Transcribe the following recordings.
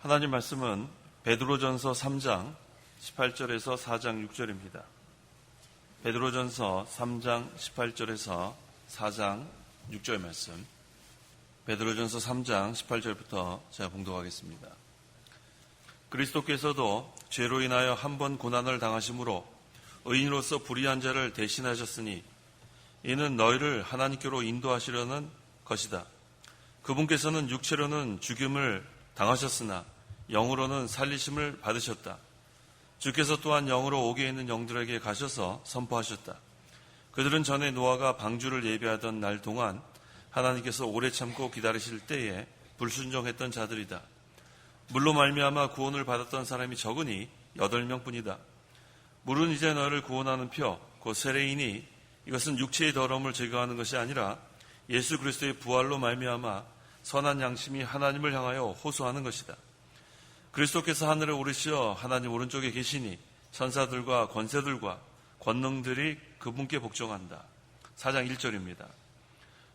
하나님 말씀은 베드로전서 3장 18절에서 4장 6절입니다. 베드로전서 3장 18절에서 4장 6절 말씀. 베드로전서 3장 18절부터 제가 봉독하겠습니다. 그리스도께서도 죄로 인하여 한 번 고난을 당하심으로 의인으로서 불의한 자를 대신하셨으니 이는 너희를 하나님께로 인도하시려는 것이다. 그분께서는 육체로는 죽임을 당하셨으나 영으로는 살리심을 받으셨다. 주께서 또한 영으로 옥에 있는 영들에게 가셔서 선포하셨다. 그들은 전에 노아가 방주를 예비하던 날 동안 하나님께서 오래 참고 기다리실 때에 불순종했던 자들이다. 물로 말미암아 구원을 받았던 사람이 적으니 8명뿐이다. 물은 이제 너를 구원하는 표, 곧 세례이니 이것은 육체의 더러움을 제거하는 것이 아니라 예수 그리스도의 부활로 말미암아 선한 양심이 하나님을 향하여 호소하는 것이다. 그리스도께서 하늘에 오르시어 하나님 오른쪽에 계시니 천사들과 권세들과 권능들이 그분께 복종한다. 4장 1절입니다.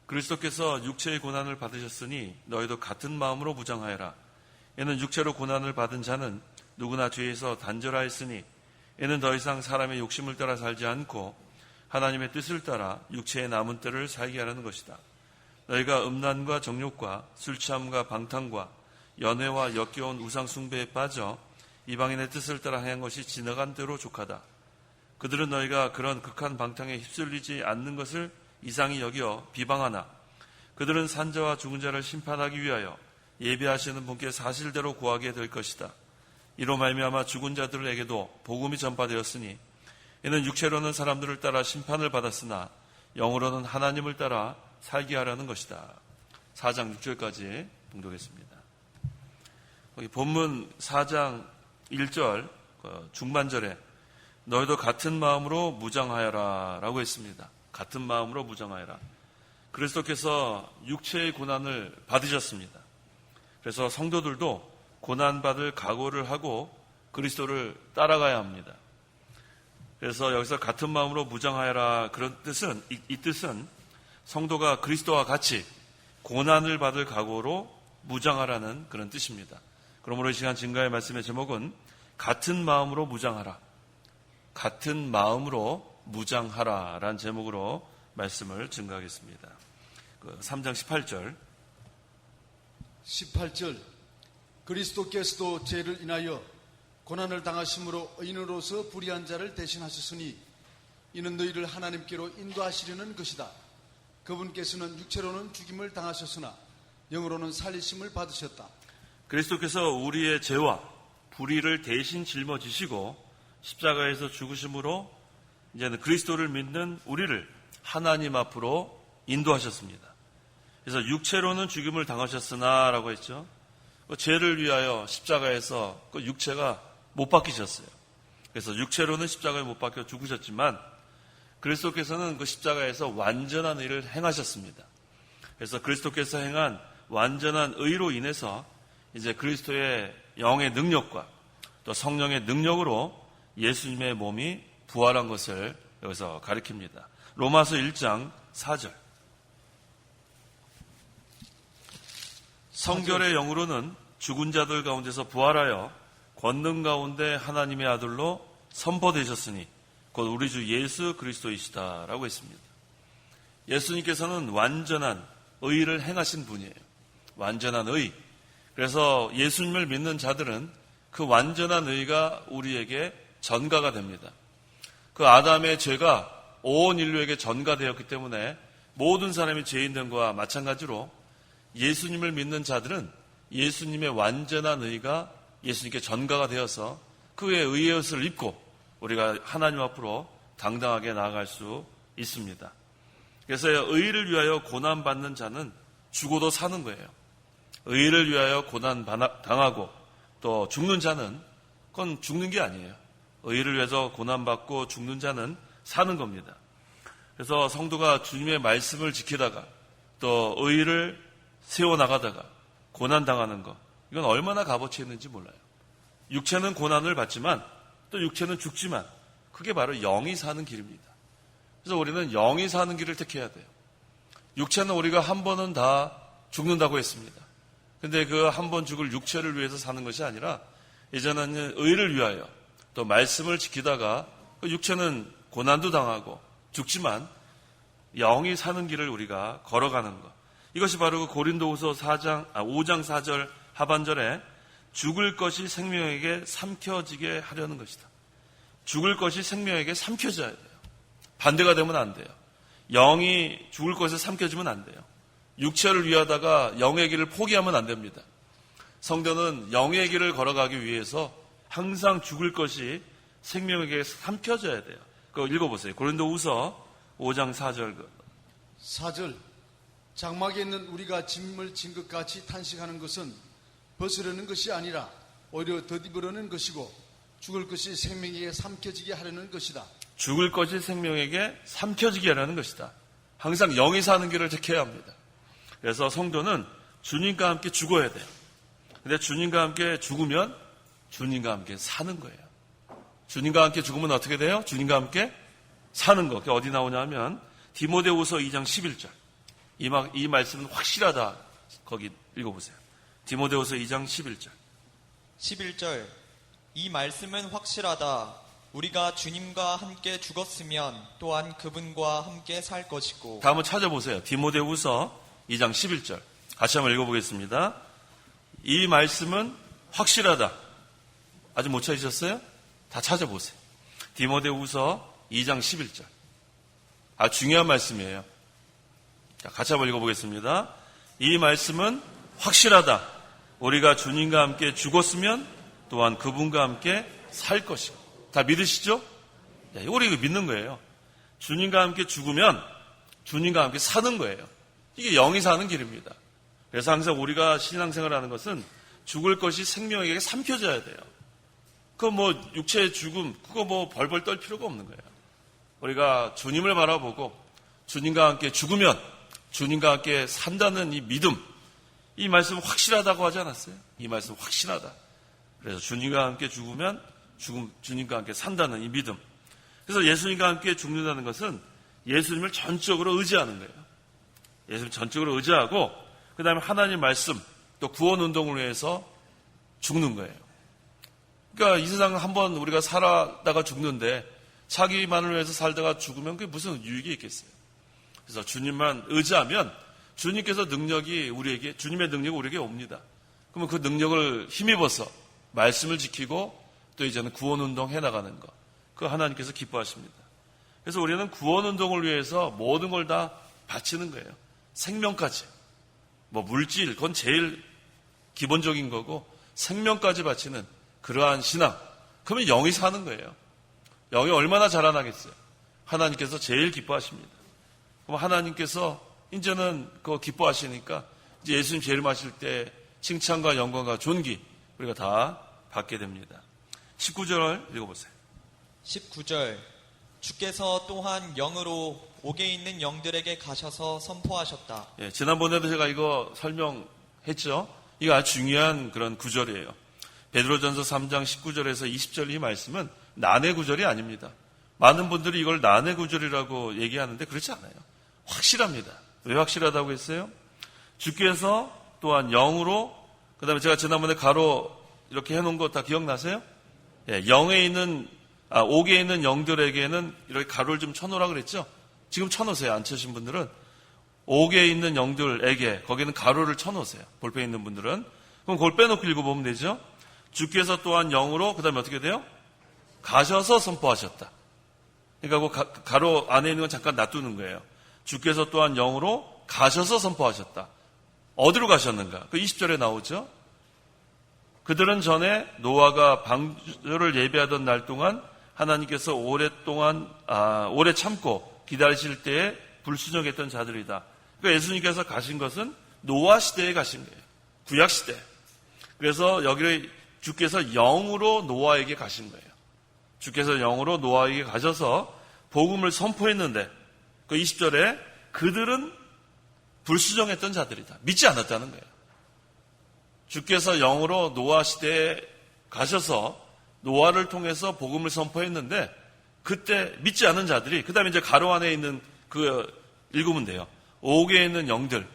그리스도께서 육체의 고난을 받으셨으니 너희도 같은 마음으로 무장하여라. 이는 육체로 고난을 받은 자는 누구나 죄에서 단절하였으니 이는 더 이상 사람의 욕심을 따라 살지 않고 하나님의 뜻을 따라 육체의 남은 때를 살게 하려는 것이다. 너희가 음란과 정욕과 술 취함과 방탕과 연회와 역겨운 우상 숭배에 빠져 이방인의 뜻을 따라 행한 것이 지나간 대로 족하다. 그들은 너희가 그런 극한 방탕에 휩쓸리지 않는 것을 이상히 여겨 비방하나 그들은 산자와 죽은 자를 심판하기 위하여 예비하시는 분께 사실대로 구하게 될 것이다. 이로 말미암아 죽은 자들에게도 복음이 전파되었으니 이는 육체로는 사람들을 따라 심판을 받았으나 영으로는 하나님을 따라 살게 하려는 것이다. 4장 6절까지 봉독했습니다. 본문 4장 1절 중반절에 너희도 같은 마음으로 무장하여라 라고 했습니다. 같은 마음으로 무장하여라. 그리스도께서 육체의 고난을 받으셨습니다. 그래서 성도들도 고난받을 각오를 하고 그리스도를 따라가야 합니다. 그래서 여기서 같은 마음으로 무장하여라 그런 뜻은 이 뜻은 성도가 그리스도와 같이 고난을 받을 각오로 무장하라는 그런 뜻입니다. 그러므로 이 시간 증거의 말씀의 제목은 같은 마음으로 무장하라. 같은 마음으로 무장하라 라는 제목으로 말씀을 증거하겠습니다. 3장 18절 18절 그리스도께서도 죄를 인하여 고난을 당하심으로 의인으로서 불의한 자를 대신하셨으니 이는 너희를 하나님께로 인도하시려는 것이다. 그분께서는 육체로는 죽임을 당하셨으나 영으로는 살리심을 받으셨다. 그리스도께서 우리의 죄와 불의를 대신 짊어지시고 십자가에서 죽으심으로 이제는 그리스도를 믿는 우리를 하나님 앞으로 인도하셨습니다. 그래서 육체로는 죽임을 당하셨으나 라고 했죠. 죄를 위하여 십자가에서 그 육체가 못 박히셨어요. 그래서 육체로는 십자가에 못 박혀 죽으셨지만 그리스도께서는 그 십자가에서 완전한 의를 행하셨습니다. 그래서 그리스도께서 행한 완전한 의로 인해서 이제 그리스도의 영의 능력과 또 성령의 능력으로 예수님의 몸이 부활한 것을 여기서 가리킵니다. 로마서 1장 4절 성결의 영으로는 죽은 자들 가운데서 부활하여 권능 가운데 하나님의 아들로 선포되셨으니 곧 우리 주 예수 그리스도이시다라고 했습니다. 예수님께서는 완전한 의를 행하신 분이에요. 완전한 의. 그래서 예수님을 믿는 자들은 그 완전한 의가 우리에게 전가가 됩니다. 그 아담의 죄가 온 인류에게 전가되었기 때문에 모든 사람이 죄인들과 마찬가지로 예수님을 믿는 자들은 예수님의 완전한 의가 예수님께 전가가 되어서 그의 의의 옷을 입고 우리가 하나님 앞으로 당당하게 나아갈 수 있습니다. 그래서 의를 위하여 고난받는 자는 죽어도 사는 거예요. 의를 위하여 고난당하고 또 죽는 자는 그건 죽는 게 아니에요. 의를 위해서 고난받고 죽는 자는 사는 겁니다. 그래서 성도가 주님의 말씀을 지키다가 또 의를 세워나가다가 고난당하는 것, 이건 얼마나 값어치 있는지 몰라요. 육체는 고난을 받지만 또 육체는 죽지만 그게 바로 영이 사는 길입니다. 그래서 우리는 영이 사는 길을 택해야 돼요. 육체는 우리가 한 번은 다 죽는다고 했습니다. 근데 그 한 번 죽을 육체를 위해서 사는 것이 아니라 이제는 의를 위하여 또 말씀을 지키다가 그 육체는 고난도 당하고 죽지만 영이 사는 길을 우리가 걸어가는 것. 이것이 바로 그 고린도후서 5장 4절 하반절에 죽을 것이 생명에게 삼켜지게 하려는 것이다. 죽을 것이 생명에게 삼켜져야 돼요. 반대가 되면 안 돼요. 영이 죽을 것에 삼켜지면 안 돼요. 육체를 위하다가 영의 길을 포기하면 안 됩니다. 성도는 영의 길을 걸어가기 위해서 항상 죽을 것이 생명에게 삼켜져야 돼요. 그거 읽어보세요. 고린도후서 5장 4절. 4절 장막에 있는 우리가 짐을 진 것 같이 탄식하는 것은 벗으려는 것이 아니라 오히려 덧입으려는 것이고 죽을 것이 생명에게 삼켜지게 하려는 것이다. 죽을 것이 생명에게 삼켜지게 하려는 것이다. 항상 영이 사는 길을 택해야 합니다. 그래서 성도는 주님과 함께 죽어야 돼요. 근데 주님과 함께 죽으면 주님과 함께 사는 거예요. 주님과 함께 죽으면 어떻게 돼요? 주님과 함께 사는 거. 그게 어디 나오냐면 디모데후서 2장 11절. 이 말씀은 확실하다. 거기 읽어보세요. 디모데후서 2장 11절. 11절. 이 말씀은 확실하다. 우리가 주님과 함께 죽었으면 또한 그분과 함께 살 것이고. 다 한번 찾아보세요. 디모데후서 2장 11절. 같이 한번 읽어보겠습니다. 이 말씀은 확실하다. 아직 못 찾으셨어요? 다 찾아보세요. 디모데후서 2장 11절. 중요한 말씀이에요. 자, 같이 한번 읽어보겠습니다. 이 말씀은 확실하다. 우리가 주님과 함께 죽었으면 또한 그분과 함께 살 것이고. 다 믿으시죠? 우리 이거 믿는 거예요. 주님과 함께 죽으면 주님과 함께 사는 거예요. 이게 영이 사는 길입니다. 그래서 항상 우리가 신앙생활을 하는 것은 죽을 것이 생명에게 삼켜져야 돼요. 그거 육체의 죽음, 그거 벌벌 떨 필요가 없는 거예요. 우리가 주님을 바라보고 주님과 함께 죽으면 주님과 함께 산다는 이 믿음, 이 말씀 확실하다고 하지 않았어요? 이 말씀 확실하다. 그래서 주님과 함께 죽으면 주님과 함께 산다는 이 믿음. 그래서 예수님과 함께 죽는다는 것은 예수님을 전적으로 의지하는 거예요. 예수님 전적으로 의지하고 그 다음에 하나님 말씀 또 구원 운동을 위해서 죽는 거예요. 그러니까 이 세상은 한번 우리가 살아다가 죽는데 자기만을 위해서 살다가 죽으면 그게 무슨 유익이 있겠어요. 그래서 주님만 의지하면 주님께서 주님의 능력이 우리에게 옵니다. 그러면 그 능력을 힘입어서 말씀을 지키고 또 이제는 구원 운동 해나가는 것. 그거 하나님께서 기뻐하십니다. 그래서 우리는 구원 운동을 위해서 모든 걸 다 바치는 거예요. 생명까지. 물질, 그건 제일 기본적인 거고 생명까지 바치는 그러한 신앙. 그러면 영이 사는 거예요. 영이 얼마나 자라나겠어요. 하나님께서 제일 기뻐하십니다. 그럼 하나님께서 이제는 그거 기뻐하시니까 이제 예수님 재림하실 때 칭찬과 영광과 존귀 우리가 다 받게 됩니다. 19절 읽어보세요. 19절. 주께서 또한 영으로 옥에 있는 영들에게 가셔서 선포하셨다. 지난번에도 제가 이거 설명했죠. 이거 아주 중요한 그런 구절이에요. 베드로전서 3장 19절에서 20절 이 말씀은 난해 구절이 아닙니다. 많은 분들이 이걸 난해 구절이라고 얘기하는데 그렇지 않아요. 확실합니다. 왜 확실하다고 했어요? 주께서 또한 영으로, 그 다음에 제가 지난번에 가로 이렇게 해놓은 거 다 기억나세요? 옥에 있는 영들에게는 이렇게 가로를 좀 쳐놓으라 그랬죠? 지금 쳐놓으세요. 안 쳐신 분들은. 옥에 있는 영들에게 거기는 가로를 쳐놓으세요. 볼펜 있는 분들은. 그럼 그걸 빼놓고 읽어보면 되죠? 주께서 또한 영으로, 그 다음에 어떻게 돼요? 가셔서 선포하셨다. 그러니까 그 가로 안에 있는 건 잠깐 놔두는 거예요. 주께서 또한 영으로 가셔서 선포하셨다. 어디로 가셨는가? 그 20절에 나오죠? 그들은 전에 노아가 방주를 예배하던 날 동안 하나님께서 오래 참고 기다리실 때에 불순종했던 자들이다. 그러니까 예수님께서 가신 것은 노아 시대에 가신 거예요. 구약 시대. 그래서 여기를 주께서 영으로 노아에게 가신 거예요. 주께서 영으로 노아에게 가셔서 복음을 선포했는데 그 20절에 그들은 불순종했던 자들이다. 믿지 않았다는 거예요. 주께서 영으로 노아 시대에 가셔서 노아를 통해서 복음을 선포했는데 그때 믿지 않은 자들이 그 다음에 이제 가로 안에 있는 그 읽으면 돼요. 옥에 있는 영들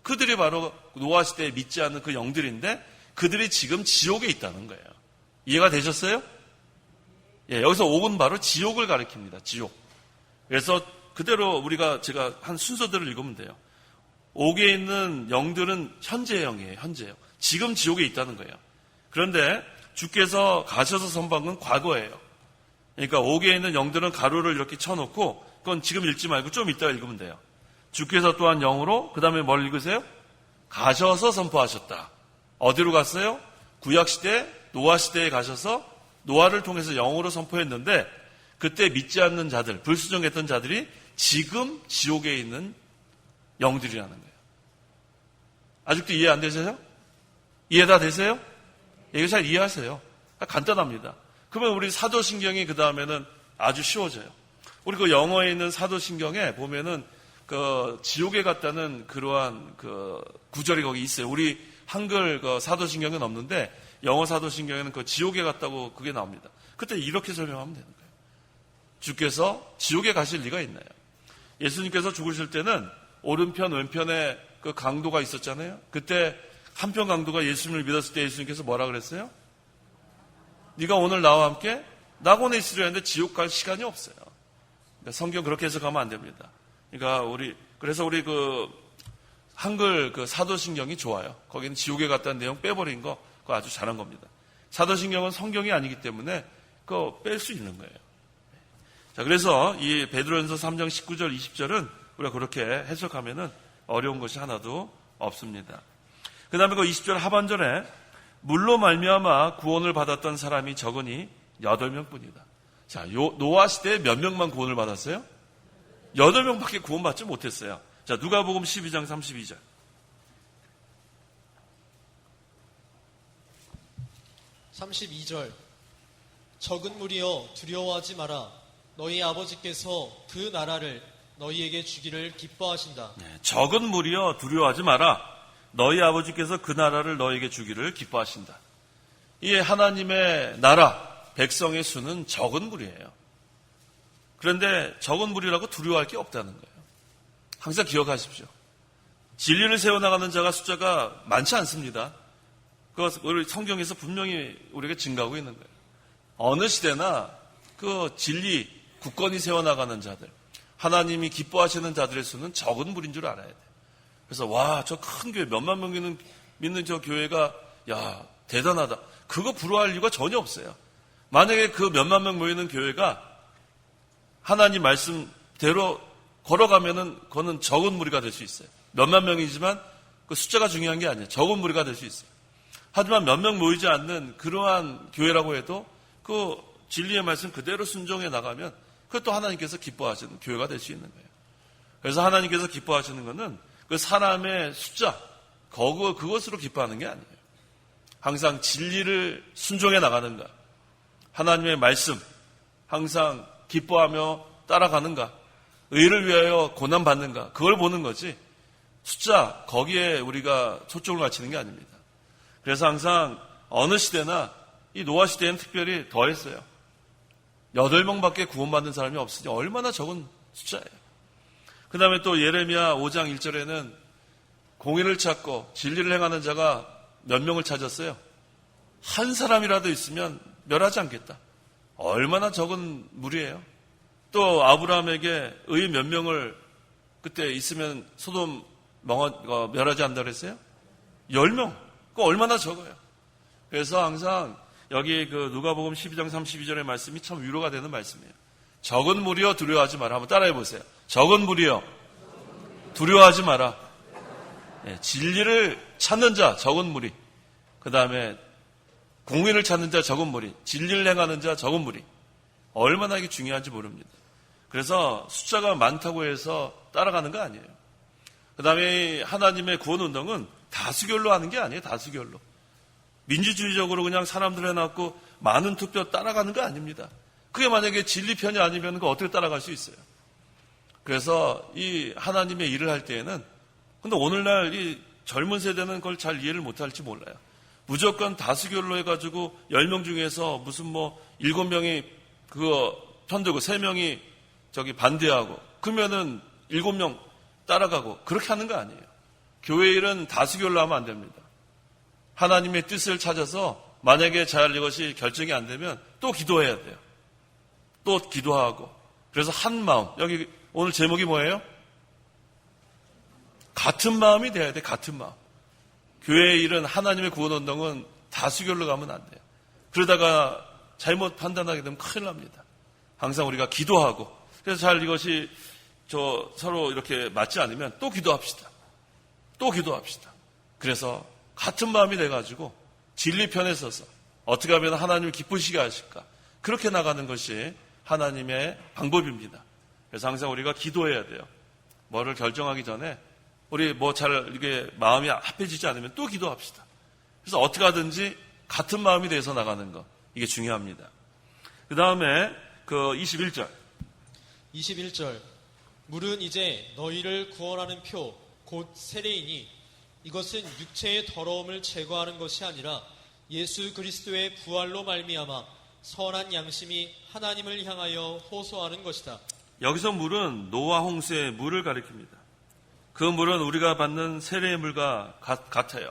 그들이 바로 노아 시대에 믿지 않는 그 영들인데 그들이 지금 지옥에 있다는 거예요. 이해가 되셨어요? 예, 여기서 옥은 바로 지옥을 가리킵니다. 지옥. 그래서 그대로 제가 한 순서대로 읽으면 돼요. 옥에 있는 영들은 현재의 영이에요. 현재요. 지금 지옥에 있다는 거예요. 그런데 주께서 가셔서 선포한 건 과거예요. 그러니까 옥에 있는 영들은 가로를 이렇게 쳐놓고 그건 지금 읽지 말고 좀 이따가 읽으면 돼요. 주께서 또한 영으로 그 다음에 뭘 읽으세요? 가셔서 선포하셨다. 어디로 갔어요? 구약시대 노아시대에 가셔서 노아를 통해서 영으로 선포했는데 그때 믿지 않는 자들, 불순종했던 자들이 지금 지옥에 있는 영들이라는 거예요. 아직도 이해 안 되세요? 이해 다 되세요? 이거 잘 이해하세요. 간단합니다. 그러면 우리 사도신경이 그 다음에는 아주 쉬워져요. 우리 그 영어에 있는 사도신경에 보면은 그 지옥에 갔다는 그러한 그 구절이 거기 있어요. 우리 한글 그 사도신경은 없는데 영어 사도신경에는 그 지옥에 갔다고 그게 나옵니다. 그때 이렇게 설명하면 되는 거예요. 주께서 지옥에 가실 리가 있나요? 예수님께서 죽으실 때는 오른편 왼편에 그 강도가 있었잖아요. 그때 한편 강도가 예수님을 믿었을 때 예수님께서 뭐라 그랬어요? 네가 오늘 나와 함께 낙원에 있으려 했는데 지옥 갈 시간이 없어요. 그러니까 성경 그렇게 해석하면 안 됩니다. 그러니까 그래서 우리 그 한글 그 사도신경이 좋아요. 거기는 지옥에 갔다는 내용 빼버린 거 그거 아주 잘한 겁니다. 사도신경은 성경이 아니기 때문에 그거 뺄 수 있는 거예요. 자, 그래서 이 베드로전서 3장 19절 20절은 우리가 그렇게 해석하면은 어려운 것이 하나도 없습니다. 그 다음에 그 20절 하반절에 물로 말미암아 구원을 받았던 사람이 적으니 8명뿐이다. 자, 노아 시대에 몇 명만 구원을 받았어요? 8명밖에 구원받지 못했어요. 자, 누가복음 12장 32절. (32절) 적은 무리여 두려워하지 마라. 너희 아버지께서 그 나라를 너희에게 주기를 기뻐하신다. 네, 적은 무리여 두려워하지 마라. 너희 아버지께서 그 나라를 너희에게 주기를 기뻐하신다. 이 하나님의 나라, 백성의 수는 적은 무리예요. 그런데 적은 무리라고 두려워할 게 없다는 거예요. 항상 기억하십시오. 진리를 세워나가는 자가 숫자가 많지 않습니다. 그것 우리 성경에서 분명히 우리에게 증가하고 있는 거예요. 어느 시대나 그 진리, 굳건히 세워나가는 자들, 하나님이 기뻐하시는 자들의 수는 적은 무리인 줄 알아야 돼요. 그래서 와, 저 큰 교회 몇만 명 믿는 저 교회가 야 대단하다. 그거 부러워할 이유가 전혀 없어요. 만약에 그 몇만 명 모이는 교회가 하나님 말씀대로 걸어가면은 그거는 적은 무리가 될 수 있어요. 몇만 명이지만 그 숫자가 중요한 게 아니에요. 적은 무리가 될 수 있어요. 하지만 몇 명 모이지 않는 그러한 교회라고 해도 그 진리의 말씀 그대로 순종해 나가면 그것도 하나님께서 기뻐하시는 교회가 될 수 있는 거예요. 그래서 하나님께서 기뻐하시는 것은 그 사람의 숫자, 그것으로 기뻐하는 게 아니에요. 항상 진리를 순종해 나가는가, 하나님의 말씀 항상 기뻐하며 따라가는가, 의를 위하여 고난받는가, 그걸 보는 거지 숫자 거기에 우리가 초점을 맞추는 게 아닙니다. 그래서 항상 어느 시대나 이 노아 시대에는 특별히 더했어요. 8명밖에 구원받는 사람이 없으니 얼마나 적은 숫자예요. 그 다음에 또 예레미야 5장 1절에는 공의를 찾고 진리를 행하는 자가 몇 명을 찾았어요? 한 사람이라도 있으면 멸하지 않겠다. 얼마나 적은 무리예요. 또 아브라함에게 의 몇 명을 그때 있으면 소돔 멸하지 않는다 그랬어요? 10명. 그거 얼마나 적어요. 그래서 항상 여기 그 누가복음 12장 32절의 말씀이 참 위로가 되는 말씀이에요. 적은 무리여 두려워하지 마라. 한번 따라해 보세요. 적은 무리여 두려워하지 마라. 네, 진리를 찾는 자 적은 무리, 그 다음에 공의를 찾는 자 적은 무리, 진리를 행하는 자 적은 무리. 얼마나 이게 중요한지 모릅니다. 그래서 숫자가 많다고 해서 따라가는 거 아니에요. 그 다음에 하나님의 구원운동은 다수결로 하는 게 아니에요. 다수결로 민주주의적으로 그냥 사람들 해놨고 많은 투표 따라가는 거 아닙니다. 그게 만약에 진리 편이 아니면 그거 어떻게 따라갈 수 있어요? 그래서 이 하나님의 일을 할 때에는, 근데 오늘날 이 젊은 세대는 그걸 잘 이해를 못할지 몰라요. 무조건 다수결로 해가지고 10명 중에서 무슨 7명이 그거 편들고 3명이 저기 반대하고 그러면은 7명 따라가고 그렇게 하는 거 아니에요. 교회 일은 다수결로 하면 안 됩니다. 하나님의 뜻을 찾아서 만약에 잘 이것이 결정이 안 되면 또 기도해야 돼요. 또 기도하고. 그래서 한 마음. 여기 오늘 제목이 뭐예요? 같은 마음이 돼야 돼. 같은 마음. 교회의 일은 하나님의 구원운동은 다수결로 가면 안 돼요. 그러다가 잘못 판단하게 되면 큰일 납니다. 항상 우리가 기도하고 그래서 잘 이것이 서로 이렇게 맞지 않으면 또 기도합시다. 또 기도합시다. 그래서 같은 마음이 돼가지고 진리 편에 서서 어떻게 하면 하나님을 기쁘시게 하실까 그렇게 나가는 것이 하나님의 방법입니다. 그래서 항상 우리가 기도해야 돼요. 뭐를 결정하기 전에 우리 뭐 잘 이게 마음이 합해지지 않으면 또 기도합시다. 그래서 어떻게 하든지 같은 마음이 돼서 나가는 것 이게 중요합니다. 그 다음에 그 21절 21절 물은 이제 너희를 구원하는 표 곧 세례이니 이것은 육체의 더러움을 제거하는 것이 아니라 예수 그리스도의 부활로 말미암아 선한 양심이 하나님을 향하여 호소하는 것이다. 여기서 물은 노아 홍수의 물을 가리킵니다. 그 물은 우리가 받는 세례의 물과 같아요.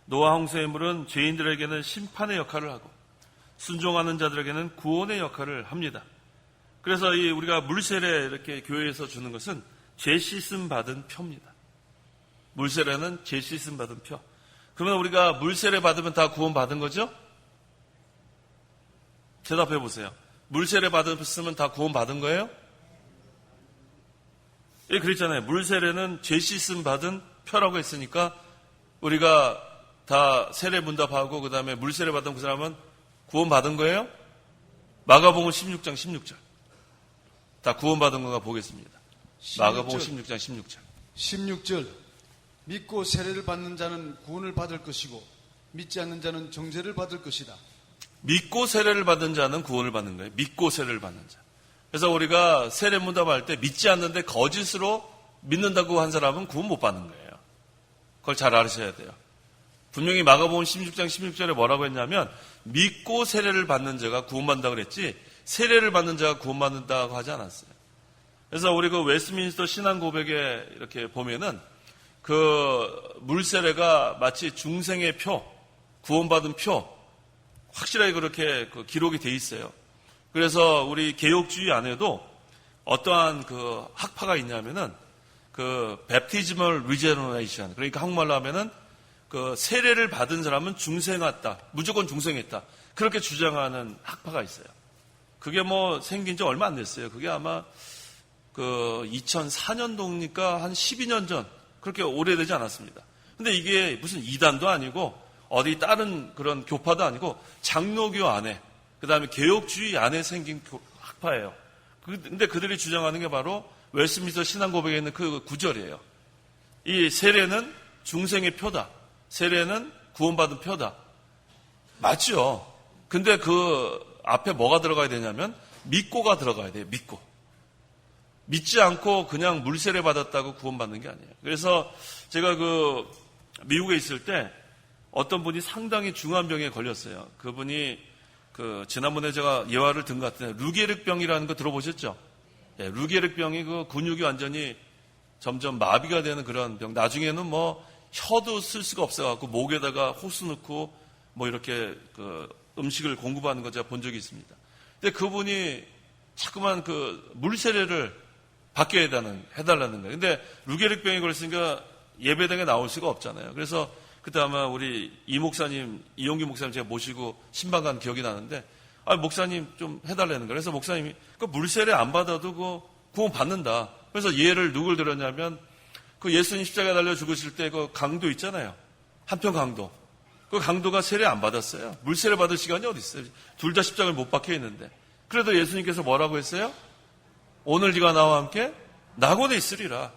노아 홍수의 물은 죄인들에게는 심판의 역할을 하고 순종하는 자들에게는 구원의 역할을 합니다. 그래서 우리가 물세례 이렇게 교회에서 주는 것은 죄 씻음 받은 표입니다. 물세례는 죄 씻음 받은 표. 그러면 우리가 물세례 받으면 다 구원 받은 거죠? 대답해 보세요. 물세례 받으면 다 구원 받은 거예요? 예, 그랬잖아요. 물세례는 죄 씻음 받은 표라고 했으니까 우리가 다 세례 문답하고 그 다음에 물세례 받은 그 사람은 구원 받은 거예요? 마가복음 16장 16절. 다 구원 받은 건가 보겠습니다. 마가복음 16장 16절. 16절 믿고 세례를 받는 자는 구원을 받을 것이고 믿지 않는 자는 정죄를 받을 것이다. 믿고 세례를 받는 자는 구원을 받는 거예요. 믿고 세례를 받는 자. 그래서 우리가 세례 문답할 때 믿지 않는데 거짓으로 믿는다고 한 사람은 구원 못 받는 거예요. 그걸 잘 알으셔야 돼요. 분명히 마가복음 16장 16절에 뭐라고 했냐면 믿고 세례를 받는 자가 구원받는다고 그랬지 세례를 받는 자가 구원받는다고 하지 않았어요. 그래서 우리 그 웨스트민스터 신앙 고백에 이렇게 보면은 그 물세례가 마치 중생의 표, 구원받은 표, 확실하게 그렇게 그 기록이 돼 있어요. 그래서 우리 개혁주의 안에도 어떠한 그 학파가 있냐면은 그 baptismal regeneration, 그러니까 한국말로 하면은 그 세례를 받은 사람은 중생했다, 무조건 중생했다, 그렇게 주장하는 학파가 있어요. 그게 뭐 생긴 지 얼마 안 됐어요. 그게 아마 그 2004년도니까 한 12년 전, 그렇게 오래되지 않았습니다. 근데 이게 무슨 이단도 아니고 어디 다른 그런 교파도 아니고 장로교 안에, 그 다음에 개혁주의 안에 생긴 학파예요. 근데 그들이 주장하는 게 바로 웨스트민스터 신앙 고백에 있는 그 구절이에요. 이 세례는 중생의 표다. 세례는 구원받은 표다. 맞죠? 근데 그 앞에 뭐가 들어가야 되냐면 믿고가 들어가야 돼요. 믿고. 믿지 않고 그냥 물세례 받았다고 구원받는 게 아니에요. 그래서 제가 그 미국에 있을 때 어떤 분이 상당히 중한 병에 걸렸어요. 그분이 그 지난번에 제가 예화를 든 것 같은데 루게르병이라는 거 들어보셨죠? 예, 루게르병이 그 근육이 완전히 점점 마비가 되는 그런 병. 나중에는 뭐 혀도 쓸 수가 없어갖고 목에다가 호수 넣고 뭐 이렇게 그 음식을 공급하는 거 제가 본 적이 있습니다. 근데 그분이 자꾸만 그 물세례를 받게 해달라는 거예요. 근데 루게르병이 걸렸으니까 예배당에 나올 수가 없잖아요. 그래서 그때 아마 우리 이용기 목사님 제가 모시고 신방 간 기억이 나는데, 목사님 좀 해달라는 거예요. 그래서 목사님이 그 물세례 안 받아도 그 구원 받는다. 그래서 예를 누굴 들었냐면 그 예수님 십자가에 달려 죽으실 때 그 강도 있잖아요. 한편 강도. 그 강도가 세례 안 받았어요. 물세례 받을 시간이 어디 있어요. 둘 다 십자가를 못 박혀 있는데. 그래도 예수님께서 뭐라고 했어요? 오늘 네가 나와 함께 낙원에 있으리라.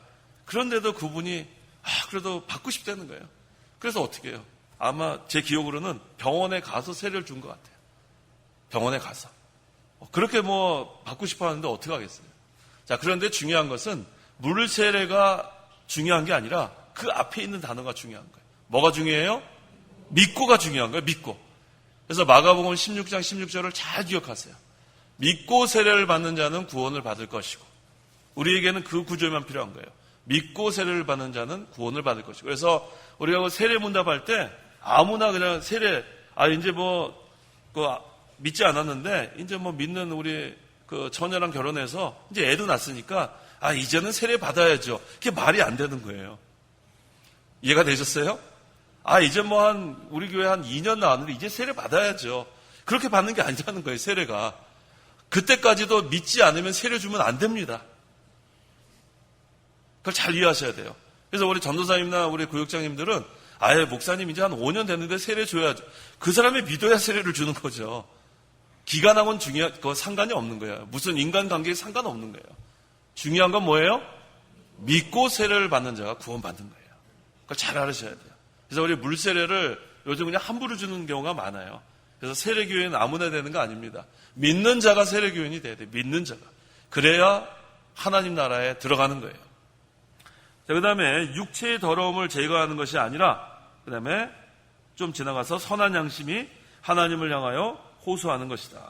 그런데도 그분이 그래도 받고 싶다는 거예요. 그래서 어떻게 해요? 아마 제 기억으로는 병원에 가서 세례를 준 것 같아요. 병원에 가서. 그렇게 뭐 받고 싶어 하는데 어떻게 하겠어요? 자, 그런데 중요한 것은 물 세례가 중요한 게 아니라 그 앞에 있는 단어가 중요한 거예요. 뭐가 중요해요? 믿고가 중요한 거예요. 믿고. 그래서 마가복음 16장 16절을 잘 기억하세요. 믿고 세례를 받는 자는 구원을 받을 것이고, 우리에게는 그 구절만 필요한 거예요. 믿고 세례를 받는 자는 구원을 받을 것이고. 그래서 우리가 그 세례 문답할 때 아무나 그냥 세례, 이제 믿지 않았는데 이제 믿는 우리 그 처녀랑 결혼해서 이제 애도 낳았으니까 이제는 세례 받아야죠. 그게 말이 안 되는 거예요. 이해가 되셨어요? 이제 우리 교회 한 2년 나왔는데 이제 세례 받아야죠. 그렇게 받는 게 아니라는 거예요, 세례가. 그때까지도 믿지 않으면 세례 주면 안 됩니다. 그걸 잘 이해하셔야 돼요. 그래서 우리 전도사님이나 우리 교육장님들은 목사님 이제 한 5년 됐는데 세례 줘야죠. 그 사람이 믿어야 세례를 주는 거죠. 기간하고는 상관이 없는 거예요. 무슨 인간관계에 상관없는 거예요. 중요한 건 뭐예요? 믿고 세례를 받는 자가 구원받는 거예요. 그걸 잘 알으셔야 돼요. 그래서 우리 물세례를 요즘 그냥 함부로 주는 경우가 많아요. 그래서 세례교회는 아무나 되는 거 아닙니다. 믿는 자가 세례교인이 돼야 돼요. 믿는 자가. 그래야 하나님 나라에 들어가는 거예요. 자, 그 다음에 육체의 더러움을 제거하는 것이 아니라, 그 다음에 좀 지나가서 선한 양심이 하나님을 향하여 호소하는 것이다.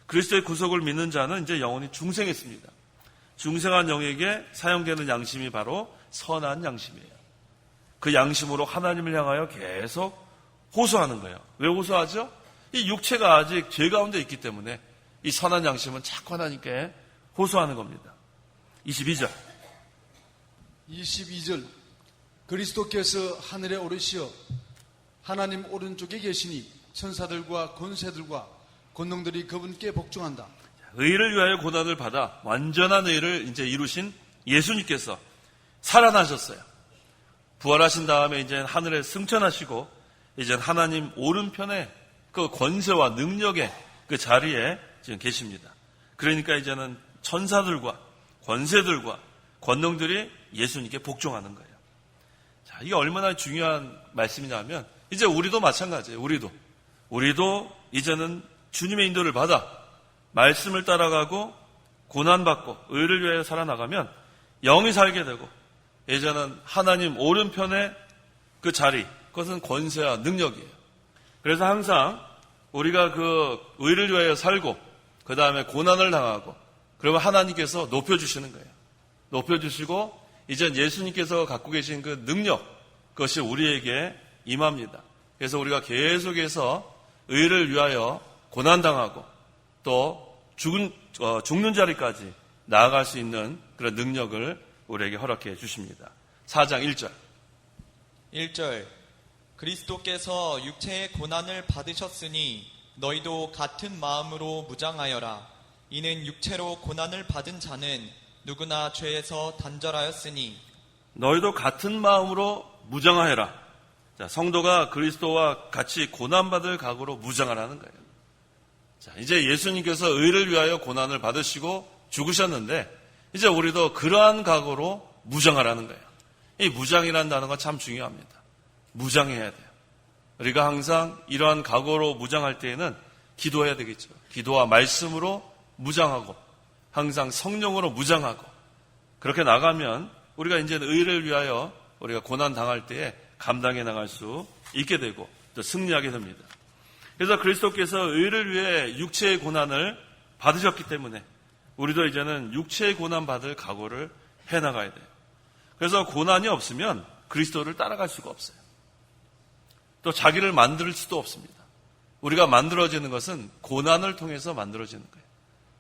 그리스도의 구속을 믿는 자는 이제 영원히 중생했습니다. 중생한 영에게 사용되는 양심이 바로 선한 양심이에요. 그 양심으로 하나님을 향하여 계속 호소하는 거예요. 왜 호소하죠? 이 육체가 아직 죄 가운데 있기 때문에 이 선한 양심은 자꾸 하나님께 호소하는 겁니다. 22절. 그리스도께서 하늘에 오르시어 하나님 오른쪽에 계시니 천사들과 권세들과 권능들이 그분께 복종한다. 의를 위하여 고난을 받아 완전한 의를 이제 이루신 예수님께서 살아나셨어요. 부활하신 다음에 이제 하늘에 승천하시고 이제 하나님 오른편에 그 권세와 능력의 그 자리에 지금 계십니다. 그러니까 이제는 천사들과 권세들과 권능들이 예수님께 복종하는 거예요. 자, 이게 얼마나 중요한 말씀이냐면 이제 우리도 마찬가지예요. 우리도 이제는 주님의 인도를 받아 말씀을 따라가고 고난받고 의를 위하여 살아나가면 영이 살게 되고 이제는 하나님 오른편의 그 자리, 그것은 권세와 능력이에요. 그래서 항상 우리가 그 의를 위하여 살고 그 다음에 고난을 당하고 그러면 하나님께서 높여주시는 거예요. 높여주시고 이제 예수님께서 갖고 계신 그 능력, 그것이 우리에게 임합니다. 그래서 우리가 계속해서 의를 위하여 고난당하고 또 죽는 자리까지 나아갈 수 있는 그런 능력을 우리에게 허락해 주십니다. 4장 1절. 1절. 그리스도께서 육체의 고난을 받으셨으니 너희도 같은 마음으로 무장하여라. 이는 육체로 고난을 받은 자는 누구나 죄에서 단절하였으니 너희도 같은 마음으로 무장하여라. 자, 성도가 그리스도와 같이 고난받을 각오로 무장하라는 거예요. 자, 이제 예수님께서 의를 위하여 고난을 받으시고 죽으셨는데 이제 우리도 그러한 각오로 무장하라는 거예요. 이 무장이라는 단어가 참 중요합니다. 무장해야 돼요. 우리가 항상 이러한 각오로 무장할 때에는 기도해야 되겠죠. 기도와 말씀으로 무장하고 항상 성령으로 무장하고 그렇게 나가면 우리가 이제 의를 위하여 우리가 고난 당할 때에 감당해 나갈 수 있게 되고 또 승리하게 됩니다. 그래서 그리스도께서 의를 위해 육체의 고난을 받으셨기 때문에 우리도 이제는 육체의 고난 받을 각오를 해나가야 돼요. 그래서 고난이 없으면 그리스도를 따라갈 수가 없어요. 또 자기를 만들 수도 없습니다. 우리가 만들어지는 것은 고난을 통해서 만들어지는 거예요.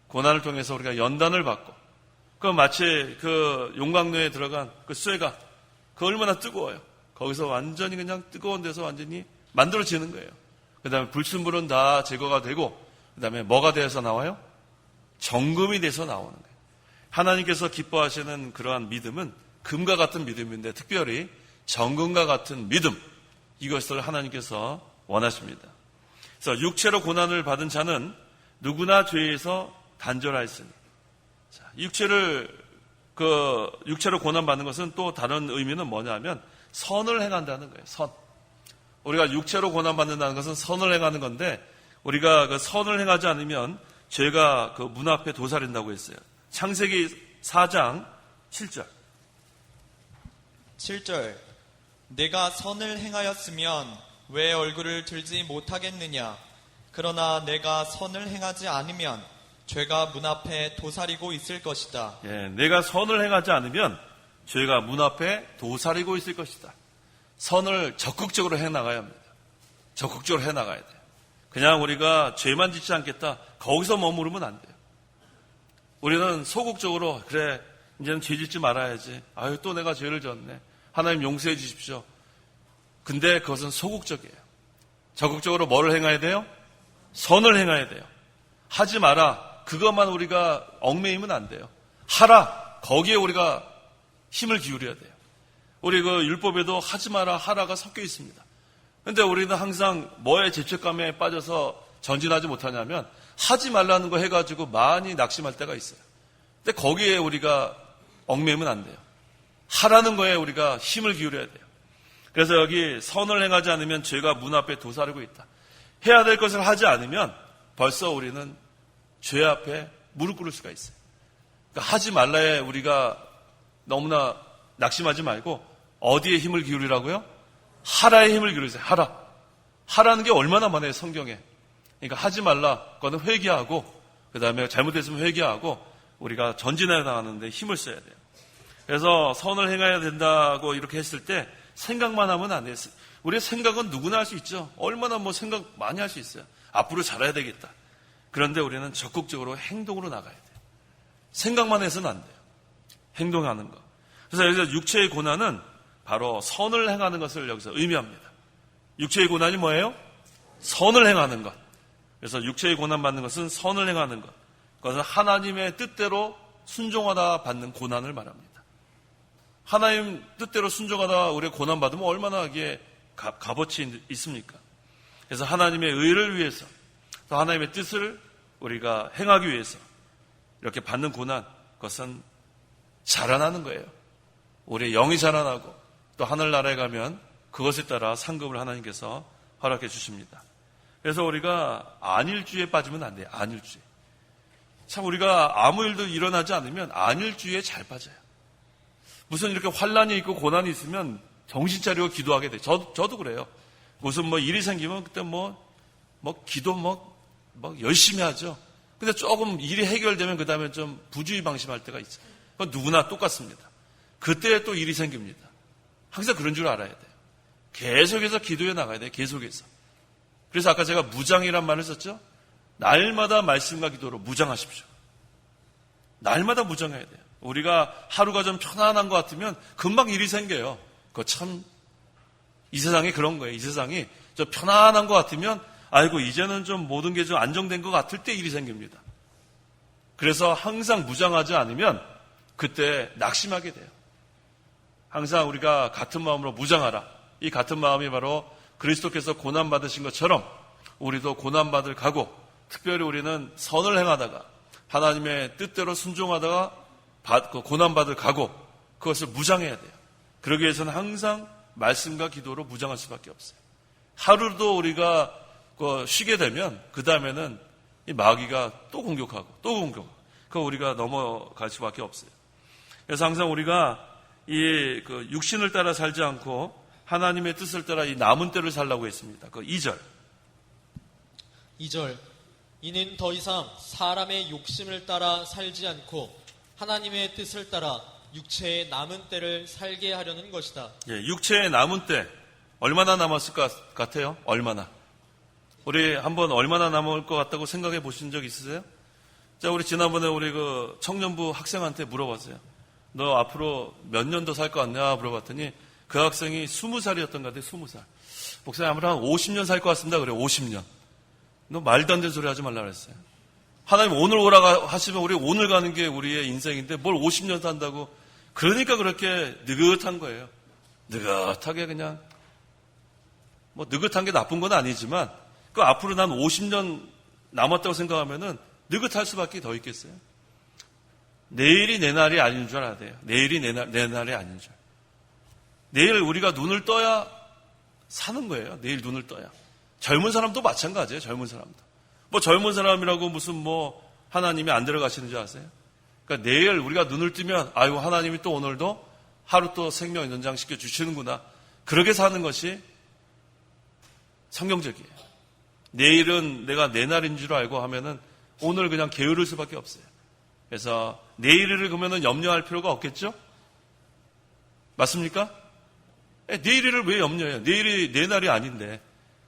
고난을 통해서 우리가 연단을 받고 그 마치 그 용광로에 들어간 그 쇠가 그 얼마나 뜨거워요. 거기서 완전히 그냥 뜨거운 데서 완전히 만들어지는 거예요. 그 다음에 불순물은 다 제거가 되고 그 다음에 뭐가 돼서 나와요? 정금이 돼서 나오는 거예요. 하나님께서 기뻐하시는 그러한 믿음은 금과 같은 믿음인데 특별히 정금과 같은 믿음, 이것을 하나님께서 원하십니다. 그래서 육체로 고난을 받은 자는 누구나 죄에서 단절하였으니, 자, 육체로 고난받는 것은 또 다른 의미는 뭐냐면 선을 행한다는 거예요. 선. 우리가 육체로 고난받는다는 것은 선을 행하는 건데 우리가 그 선을 행하지 않으면 죄가 그 문 앞에 도사린다고 했어요. 창세기 4장 7절. 7절. 내가 선을 행하였으면 왜 얼굴을 들지 못하겠느냐? 그러나 내가 선을 행하지 않으면 죄가 문 앞에 도사리고 있을 것이다. 예, 내가 선을 행하지 않으면 죄가 문 앞에 도사리고 있을 것이다. 선을 적극적으로 해나가야 합니다. 적극적으로 해나가야 돼요. 그냥 우리가 죄만 짓지 않겠다. 거기서 머무르면 안 돼요. 우리는 소극적으로 그래 이제는 죄 짓지 말아야지. 아유 또 내가 죄를 졌네. 하나님 용서해 주십시오. 근데 그것은 소극적이에요. 적극적으로 뭐를 행해야 돼요? 선을 행해야 돼요. 하지 마라. 그것만 우리가 얽매이면 안 돼요. 하라. 거기에 우리가 힘을 기울여야 돼요. 우리 그 율법에도 하지 마라, 하라가 섞여 있습니다. 근데 우리는 항상 뭐에 죄책감에 빠져서 전진하지 못하냐면 하지 말라는 거 해가지고 많이 낙심할 때가 있어요. 근데 거기에 우리가 얽매이면 안 돼요. 하라는 거에 우리가 힘을 기울여야 돼요. 그래서 여기 선을 행하지 않으면 죄가 문 앞에 도사리고 있다. 해야 될 것을 하지 않으면 벌써 우리는 죄 앞에 무릎 꿇을 수가 있어요. 그러니까 하지 말라에 우리가 너무나 낙심하지 말고 어디에 힘을 기울이라고요? 하라에 힘을 기울이세요. 하라. 하라는 게 얼마나 많아요, 성경에. 그러니까 하지 말라. 그거는 회개하고 그 다음에 잘못했으면 회개하고 우리가 전진해 나가는데 힘을 써야 돼요. 그래서 선을 행해야 된다고 이렇게 했을 때 생각만 하면 안 돼요. 우리의 생각은 누구나 할 수 있죠. 얼마나 뭐 생각 많이 할 수 있어요. 앞으로 잘해야 되겠다. 그런데 우리는 적극적으로 행동으로 나가야 돼요. 생각만 해서는 안 돼요. 행동하는 거. 그래서 여기서 육체의 고난은 바로 선을 행하는 것을 여기서 의미합니다. 육체의 고난이 뭐예요? 선을 행하는 것. 그래서 육체의 고난 받는 것은 선을 행하는 것. 그것은 하나님의 뜻대로 순종하다 받는 고난을 말합니다. 하나님 뜻대로 순종하다 우리가 고난 받으면 얼마나 이게 값어치 있습니까? 그래서 하나님의 의를 위해서 또 하나님의 뜻을 우리가 행하기 위해서 이렇게 받는 고난, 그것은 자라나는 거예요. 우리의 영이 자라나고 또 하늘나라에 가면 그것에 따라 상급을 하나님께서 허락해 주십니다. 그래서 우리가 안일주의에 빠지면 안 돼요. 안일주의. 참 우리가 아무 일도 일어나지 않으면 안일주의에 잘 빠져요. 무슨 이렇게 환란이 있고 고난이 있으면 정신 차리고 기도하게 돼요. 저도 그래요. 무슨 뭐 일이 생기면 그때 기도 열심히 하죠. 근데 조금 일이 해결되면 그 다음에 좀 부주의 방심할 때가 있어요. 그건 누구나 똑같습니다. 그때 또 일이 생깁니다. 항상 그런 줄 알아야 돼요. 계속해서 기도해 나가야 돼요. 계속해서. 그래서 아까 제가 무장이란 말을 썼죠. 날마다 말씀과 기도로 무장하십시오. 날마다 무장해야 돼요. 우리가 하루가 좀 편안한 것 같으면 금방 일이 생겨요. 그거 참 이 세상이 그런 거예요. 이 세상이 좀 편안한 것 같으면 아이고 이제는 좀 모든 게 좀 안정된 것 같을 때 일이 생깁니다. 그래서 항상 무장하지 않으면 그때 낙심하게 돼요. 항상 우리가 같은 마음으로 무장하라. 이 같은 마음이 바로 그리스도께서 고난받으신 것처럼 우리도 고난받을 각오, 특별히 우리는 선을 행하다가 하나님의 뜻대로 순종하다가 고난받을 각오, 그것을 무장해야 돼요. 그러기 위해서는 항상 말씀과 기도로 무장할 수밖에 없어요. 하루도 우리가 쉬게 되면 그 다음에는 이 마귀가 또 공격하고 그거 우리가 넘어갈 수밖에 없어요. 그래서 항상 우리가 이 육신을 따라 살지 않고 하나님의 뜻을 따라 이 남은 때를 살라고 했습니다. 2절. 이는 더 이상 사람의 욕심을 따라 살지 않고 하나님의 뜻을 따라 육체의 남은 때를 살게 하려는 것이다. 예, 육체의 남은 때 얼마나 남았을 것 같아요? 얼마나? 우리 한번 얼마나 남을 것 같다고 생각해 보신 적 있으세요? 자, 우리 지난번에 우리 청년부 학생한테 물어봤어요. 너 앞으로 몇 년 더 살 것 같냐 물어봤더니 그 학생이 20살이었던 것 같아요. 20살. 목사님 아무래도 한 50년 살 것 같습니다. 그래 50년. 너 말도 안 되는 소리 하지 말라 그랬어요. 하나님 오늘 오라고 하시면 우리 오늘 가는 게 우리의 인생인데 뭘 50년 산다고. 그러니까 그렇게 느긋한 거예요. 느긋하게 그냥 느긋한 게 나쁜 건 아니지만 그 앞으로 난 50년 남았다고 생각하면은 느긋할 수밖에 더 있겠어요. 내일이 내 날이 아닌 줄 알아야 돼요. 내일이 내 날이 아닌 줄. 내일 우리가 눈을 떠야 사는 거예요. 내일 눈을 떠야. 젊은 사람도 마찬가지예요. 젊은 사람도. 젊은 사람이라고 무슨 하나님이 안 들어가시는 줄 아세요? 그러니까 내일 우리가 눈을 뜨면 아이고 하나님이 또 오늘도 하루 또 생명 연장시켜 주시는구나. 그렇게 사는 것이 성경적이에요. 내일은 내가 내 날인 줄 알고 하면은 오늘 그냥 게으를 수밖에 없어요. 그래서 내일을 그러면은 염려할 필요가 없겠죠? 맞습니까? 내일을 왜 염려해요? 내일이 내 날이 아닌데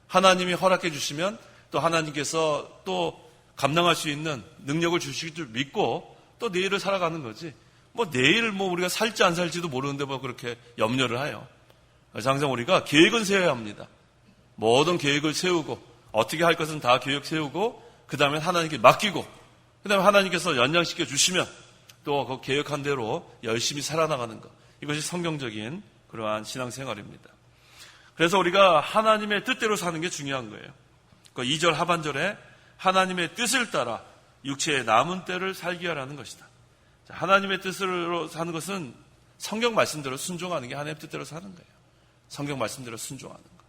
하나님이 허락해 주시면 또 하나님께서 또 감당할 수 있는 능력을 주실 줄 믿고 또 내일을 살아가는 거지. 뭐 내일 뭐 우리가 살지 안 살지도 모르는데 뭐 그렇게 염려를 해요. 그래서 항상 우리가 계획은 세워야 합니다. 모든 계획을 세우고 어떻게 할 것은 다 계획 세우고 그 다음에 하나님께 맡기고 그 다음에 하나님께서 연장시켜 주시면 또 그 계획한 대로 열심히 살아나가는 것. 이것이 성경적인 그러한 신앙생활입니다. 그래서 우리가 하나님의 뜻대로 사는 게 중요한 거예요. 그 2절 하반절에 하나님의 뜻을 따라 육체의 남은 때를 살게 하라는 것이다. 하나님의 뜻으로 사는 것은 성경 말씀대로 순종하는 게 하나님의 뜻대로 사는 거예요. 성경 말씀대로 순종하는 거.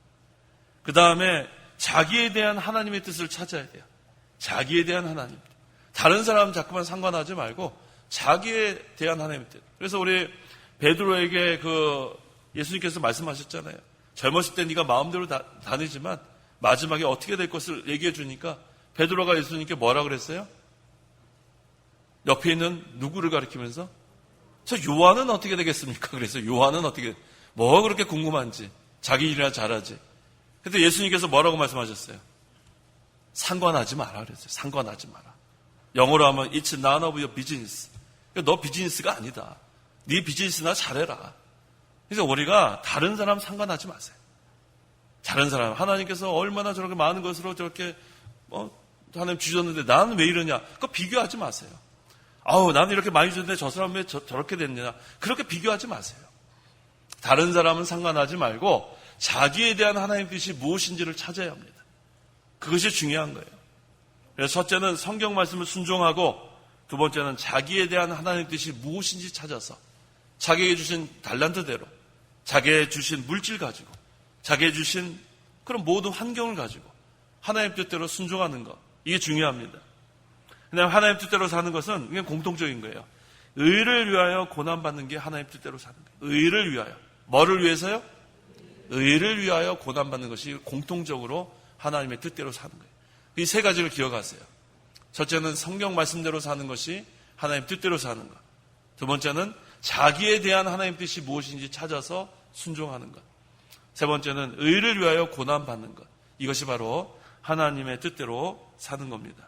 그 다음에 자기에 대한 하나님의 뜻을 찾아야 돼요. 자기에 대한 하나님. 다른 사람 자꾸만 상관하지 말고 자기에 대한 하나님의 뜻. 그래서 우리 베드로에게 예수님께서 말씀하셨잖아요. 젊었을 때 네가 마음대로 다니지만 마지막에 어떻게 될 것을 얘기해 주니까 베드로가 예수님께 뭐라 그랬어요? 옆에 있는 누구를 가리키면서 저 요한은 어떻게 되겠습니까? 그래서 요한은 어떻게 뭐가 그렇게 궁금한지 자기 일이나 잘하지. 근데 예수님께서 뭐라고 말씀하셨어요? 상관하지 마라 그랬어요. 상관하지 마라. 영어로 하면 It's none of your business. 너 비즈니스가 아니다. 네 비즈니스나 잘해라. 그래서 우리가 다른 사람 상관하지 마세요. 다른 사람 하나님께서 얼마나 저렇게 많은 것으로 저렇게 하나님 주셨는데 나는 왜 이러냐? 그거 비교하지 마세요. 아우 나는 이렇게 많이 줬는데 저 사람 왜 저렇게 됐냐? 그렇게 비교하지 마세요. 다른 사람은 상관하지 말고 자기에 대한 하나님의 뜻이 무엇인지를 찾아야 합니다. 그것이 중요한 거예요. 그래서 첫째는 성경 말씀을 순종하고 두 번째는 자기에 대한 하나님의 뜻이 무엇인지 찾아서 자기에게 주신 달란트대로 자기에게 주신 물질 가지고 자기에게 주신 그런 모든 환경을 가지고 하나님 뜻대로 순종하는 것. 이게 중요합니다. 그다음에 하나님 뜻대로 사는 것은 그냥 공통적인 거예요. 의를 위하여 고난받는 게 하나님 뜻대로 사는 거예요. 의를 위하여. 뭐를 위해서요? 의를 위하여 고난받는 것이 공통적으로 하나님의 뜻대로 사는 거예요. 이 세 가지를 기억하세요. 첫째는 성경 말씀대로 사는 것이 하나님 뜻대로 사는 것. 두 번째는 자기에 대한 하나님 뜻이 무엇인지 찾아서 순종하는 것. 세 번째는 의를 위하여 고난받는 것. 이것이 바로 하나님의 뜻대로 사는 겁니다.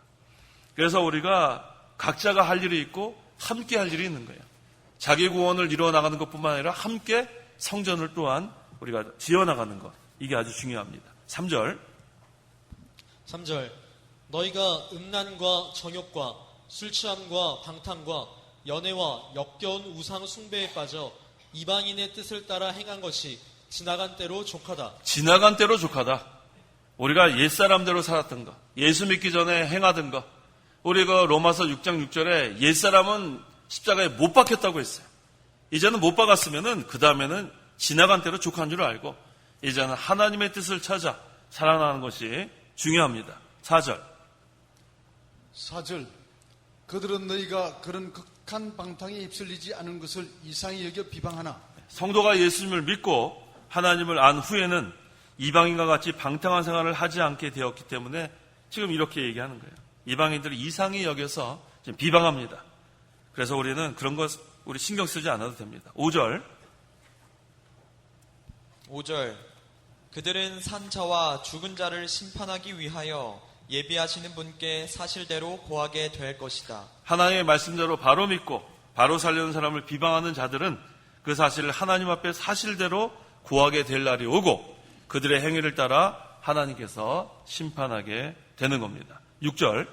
그래서 우리가 각자가 할 일이 있고 함께 할 일이 있는 거예요. 자기 구원을 이루어 나가는 것뿐만 아니라 함께 성전을 또한 우리가 지어나가는 것. 이게 아주 중요합니다. 3절 너희가 음란과 정욕과 술취함과 방탕과 연애와 역겨운 우상 숭배에 빠져 이방인의 뜻을 따라 행한 것이 지나간 때로 족하다. 지나간 때로 족하다. 우리가 옛사람대로 살았던 것, 예수 믿기 전에 행하던 것. 우리가 로마서 6장 6절에 옛사람은 십자가에 못 박혔다고 했어요. 이제는 못 박았으면은 그 다음에는 지나간 때로 족한 줄 알고 이제는 하나님의 뜻을 찾아 살아나는 것이 중요합니다. 4절 그들은 너희가 그런 극한 방탕에 입설리지 않은 것을 이상히 여겨 비방하나. 성도가 예수님을 믿고 하나님을 안 후에는 이방인과 같이 방탕한 생활을 하지 않게 되었기 때문에 지금 이렇게 얘기하는 거예요. 이방인들을 이상히 여겨서 지금 비방합니다. 그래서 우리는 그런 것 우리 신경 쓰지 않아도 됩니다. 5절 그들은 산자와 죽은 자를 심판하기 위하여 예비하시는 분께 사실대로 고하게 될 것이다. 하나님의 말씀대로 바로 믿고 바로 살려는 사람을 비방하는 자들은 그 사실을 하나님 앞에 사실대로 고하게 될 날이 오고 그들의 행위를 따라 하나님께서 심판하게 되는 겁니다. 6절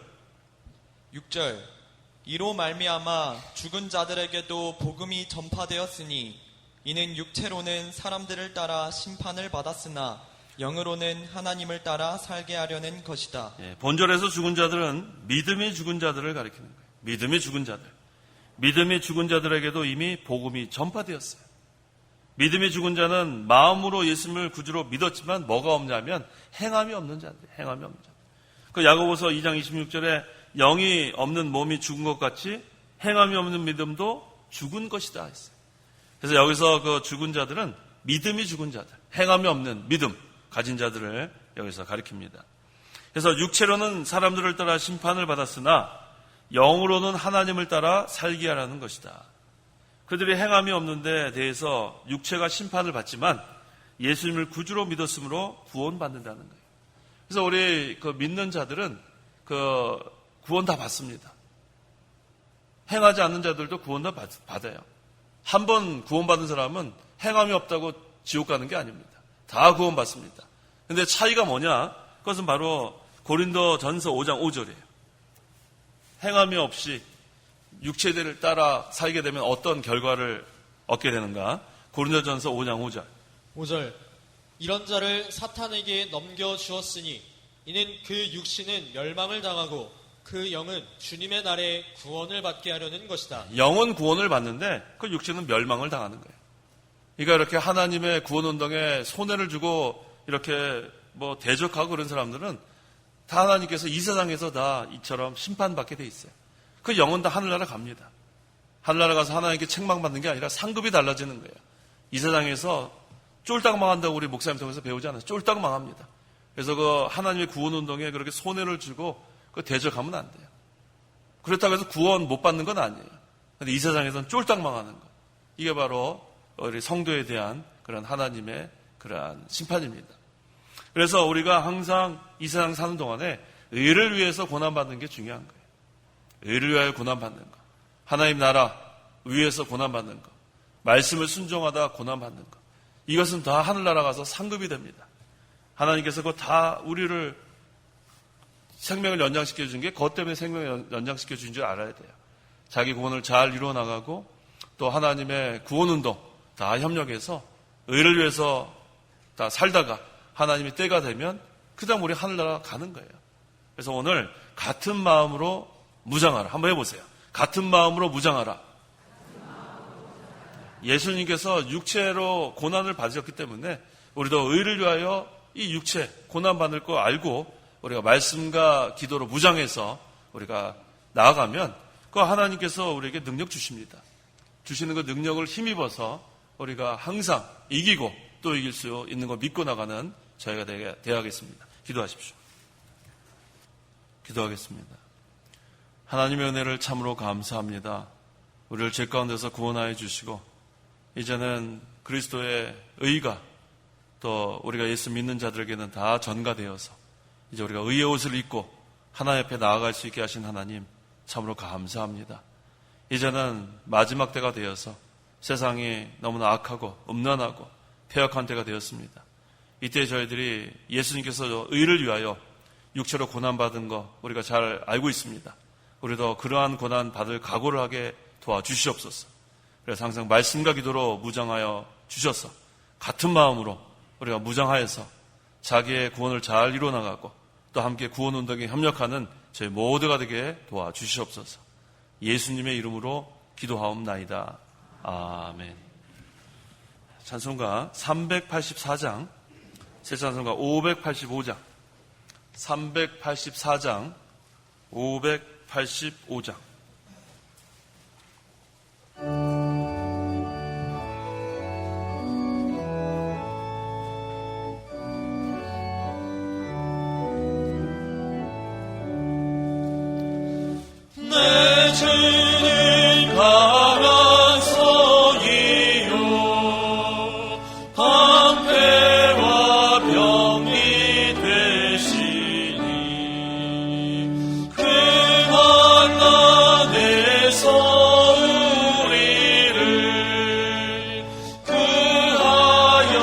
이로 말미암아 죽은 자들에게도 복음이 전파되었으니 이는 육체로는 사람들을 따라 심판을 받았으나 영으로는 하나님을 따라 살게 하려는 것이다. 본절에서 죽은 자들은 믿음이 죽은 자들을 가리키는 거예요. 믿음이 죽은 자들. 믿음이 죽은 자들에게도 이미 복음이 전파되었어요. 믿음이 죽은 자는 마음으로 예수님을 구주로 믿었지만 뭐가 없냐면 행함이 없는 자들. 행함이 없는 자들. 그 야고보서 2장 26절에 영이 없는 몸이 죽은 것 같이 행함이 없는 믿음도 죽은 것이다 했어요. 그래서 여기서 그 죽은 자들은 믿음이 죽은 자들, 행함이 없는 믿음 가진 자들을 여기서 가리킵니다. 그래서 육체로는 사람들을 따라 심판을 받았으나 영으로는 하나님을 따라 살게 하라는 것이다. 그들이 행함이 없는 데 대해서 육체가 심판을 받지만 예수님을 구주로 믿었으므로 구원받는다는 거예요. 그래서 우리 그 믿는 자들은 그 구원 다 받습니다. 행하지 않는 자들도 구원 다 받아요. 한 번 구원받은 사람은 행함이 없다고 지옥 가는 게 아닙니다. 다 구원받습니다. 근데 차이가 뭐냐? 그것은 바로 고린도전서 5장 5절이에요. 행함이 없이 육체대를 따라 살게 되면 어떤 결과를 얻게 되는가? 고린도전서 5장 5절. 5절. 이런 자를 사탄에게 넘겨주었으니 이는 그 육신은 멸망을 당하고 그 영은 주님의 날에 구원을 받게 하려는 것이다. 영은 구원을 받는데 그 육신은 멸망을 당하는 거예요. 그러니까 이렇게 하나님의 구원 운동에 손해를 주고 이렇게 뭐 대적하고 그런 사람들은 다 하나님께서 이 세상에서 다 이처럼 심판받게 돼 있어요. 그 영은 다 하늘나라 갑니다. 하늘나라 가서 하나님께 책망받는 게 아니라 상급이 달라지는 거예요. 이 세상에서 쫄딱 망한다고 우리 목사님 통해서 배우지 않아요. 쫄딱 망합니다. 그래서 그 하나님의 구원 운동에 그렇게 손해를 주고 그 대적하면 안 돼요. 그렇다고 해서 구원 못 받는 건 아니에요. 근데 이 세상에서는 쫄딱 망하는 거. 이게 바로 우리 성도에 대한 그런 하나님의 그러한 심판입니다. 그래서 우리가 항상 이 세상 사는 동안에 의를 위해서 고난받는 게 중요한 거예요. 의를 위하여 고난받는 거. 하나님 나라 위에서 고난받는 거. 말씀을 순종하다 고난받는 거. 이것은 다 하늘나라 가서 상급이 됩니다. 하나님께서 그거 다 우리를 생명을 연장시켜 준 게 그것 때문에 생명을 연장시켜 준 줄 알아야 돼요. 자기 구원을 잘 이루어 나가고 또 하나님의 구원 운동 다 협력해서 의를 위해서 다 살다가 하나님의 때가 되면 그다음 우리 하늘나라 가는 거예요. 그래서 오늘 같은 마음으로 무장하라. 한번 해보세요. 같은 마음으로 무장하라. 예수님께서 육체로 고난을 받으셨기 때문에 우리도 의를 위하여 이 육체 고난받을 거 알고 우리가 말씀과 기도로 무장해서 우리가 나아가면 그 하나님께서 우리에게 능력 주십니다. 주시는 그 능력을 힘입어서 우리가 항상 이기고 또 이길 수 있는 거 믿고 나가는 저희가 되어야겠습니다. 기도하십시오. 기도하겠습니다. 하나님의 은혜를 참으로 감사합니다. 우리를 죄 가운데서 구원하여 주시고 이제는 그리스도의 의가 또 우리가 예수 믿는 자들에게는 다 전가되어서 이제 우리가 의의 옷을 입고 하나님 앞에 나아갈 수 있게 하신 하나님 참으로 감사합니다. 이제는 마지막 때가 되어서 세상이 너무나 악하고 음란하고 폐역한 때가 되었습니다. 이때 저희들이 예수님께서 의를 위하여 육체로 고난받은 거 우리가 잘 알고 있습니다. 우리도 그러한 고난 받을 각오를 하게 도와주시옵소서. 그래서 항상 말씀과 기도로 무장하여 주셔서 같은 마음으로 우리가 무장하여서 자기의 구원을 잘 이루어나가고 또 함께 구원 운동에 협력하는 저희 모두가 되게 도와주시옵소서. 예수님의 이름으로 기도하옵나이다. 아멘. 찬송가 384장, 새 찬송가 585장, 384장, 585장. 내 주는 강한 성이요 방패와 병이 되시니 그 환난에서 우리를 구하여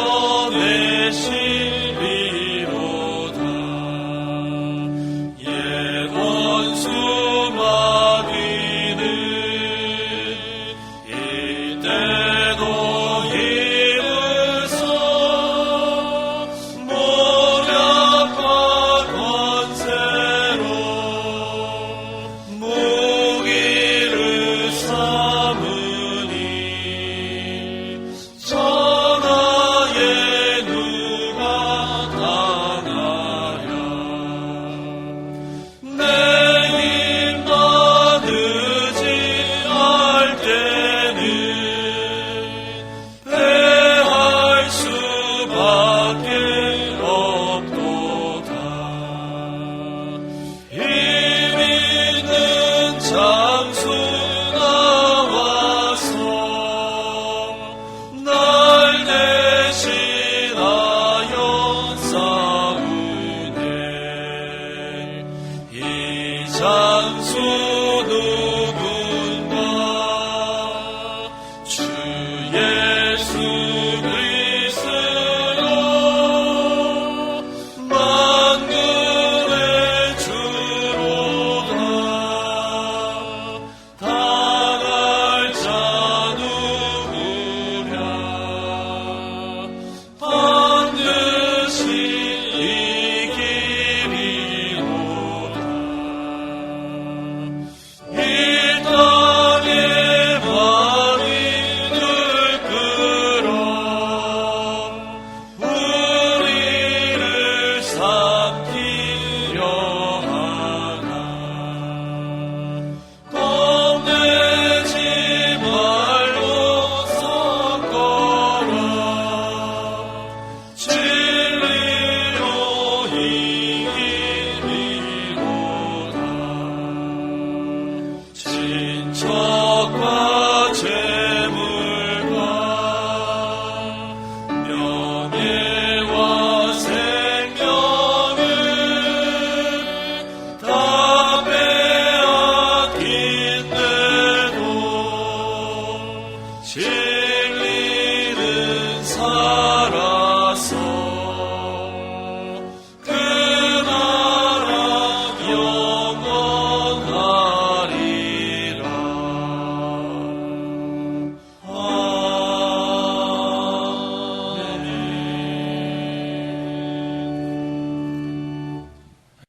내시리로다. 예 원수 마귀는 장수 누군가 주 예수 그리스도 만군의 주로다 당할 자 누구랴 반드시 이기리로다 이 땅에 많이 들끓어 우리를 삼키려 하나 겁내지 말고 섞어라 진리로 이기리로다 친척과 재물과 명예와 생명을 다 빼앗긴데도 진리는 사